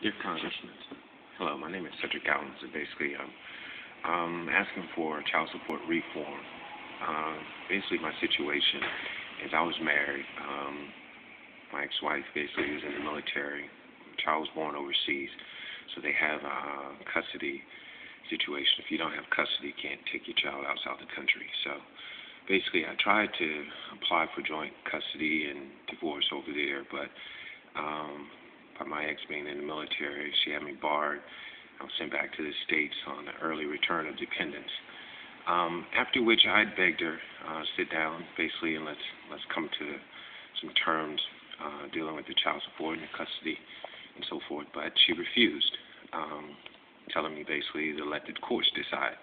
Dear Congressman, hello, my name is Cedric Allen. So basically, I'm asking for child support reform. Basically, my situation is I was married. My ex-wife basically was in the military. The child was born overseas, so they have a custody situation. If you don't have custody, you can't take your child outside the country. So basically, I tried to apply for joint custody and divorce over there, but by my ex being in the military, she had me barred. I was sent back to the States on the early return of dependence. After which I begged her, sit down, basically, and let's come to some terms dealing with the child support and the custody and so forth. But she refused, telling me basically to let the courts decide,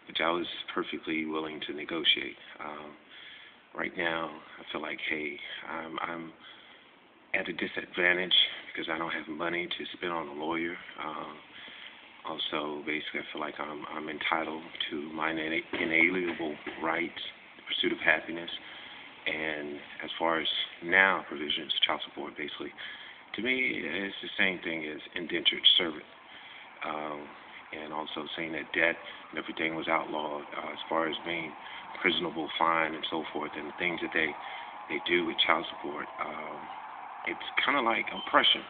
which I was perfectly willing to negotiate. Right now, I feel like, hey, I'm at a disadvantage because I don't have money to spend on a lawyer. Also, basically, I feel like I'm entitled to my inalienable rights, the pursuit of happiness, and as far as now provisions, child support, basically, to me, it's the same thing as indentured servant. And also saying that debt and everything was outlawed as far as being prisonable, fine, and so forth, and the things that they do with child support. It's kind of like oppression,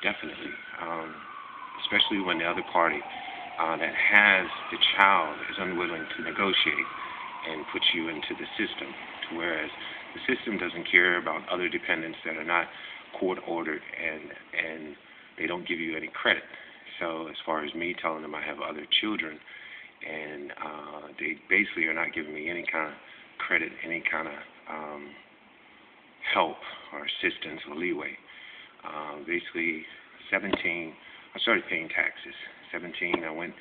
definitely, especially when the other party that has the child is unwilling to negotiate and put you into the system, to whereas the system doesn't care about other dependents that are not court ordered and they don't give you any credit. So as far as me telling them I have other children and they basically are not giving me any kind of credit, any kind of help or assistance or leeway. Basically, 17, I started paying taxes. 17, I went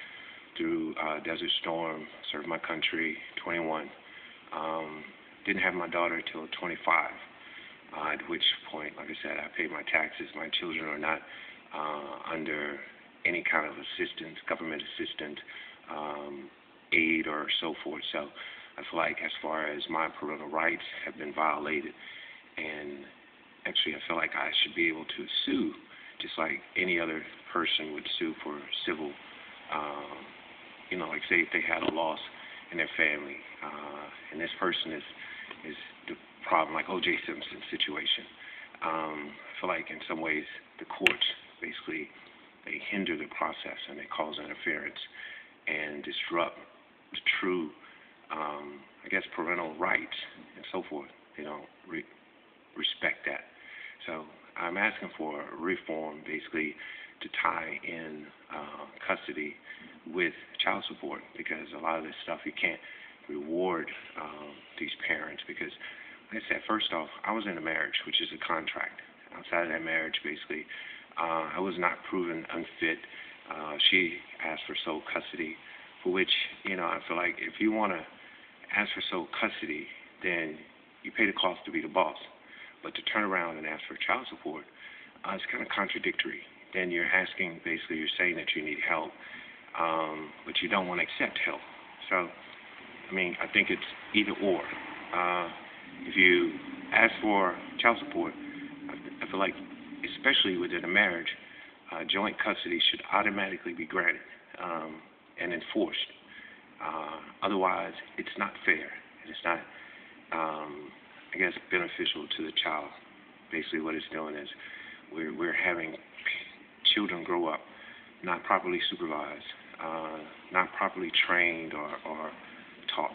through Desert Storm, served my country. 21, didn't have my daughter till 25. At which point, like I said, I paid my taxes. My children are not under any kind of assistance, government assistance, aid, or so forth. So I feel like as far as my parental rights have been violated, and actually I feel like I should be able to sue just like any other person would sue for civil, like say if they had a loss in their family, and this person is the problem, like O.J. Simpson situation. I feel like in some ways the courts basically they hinder the process and they cause interference and disrupt the true, parental rights and so forth. They don't respect that. So I'm asking for reform basically to tie in custody with child support because a lot of this stuff you can't reward these parents because, like I said, first off, I was in a marriage, which is a contract. Outside of that marriage, basically, I was not proven unfit. She asked for sole custody, for which, I feel like if you want to ask for sole custody, then you pay the cost to be the boss. But to turn around and ask for child support, it's kind of contradictory. Then you're asking, basically, you're saying that you need help, but you don't want to accept help. So, I think it's either or. If you ask for child support, I feel like, especially within a marriage, joint custody should automatically be granted and enforced. Otherwise, it's not fair. And it's not, beneficial to the child. Basically, what it's doing is we're having children grow up not properly supervised, not properly trained or taught.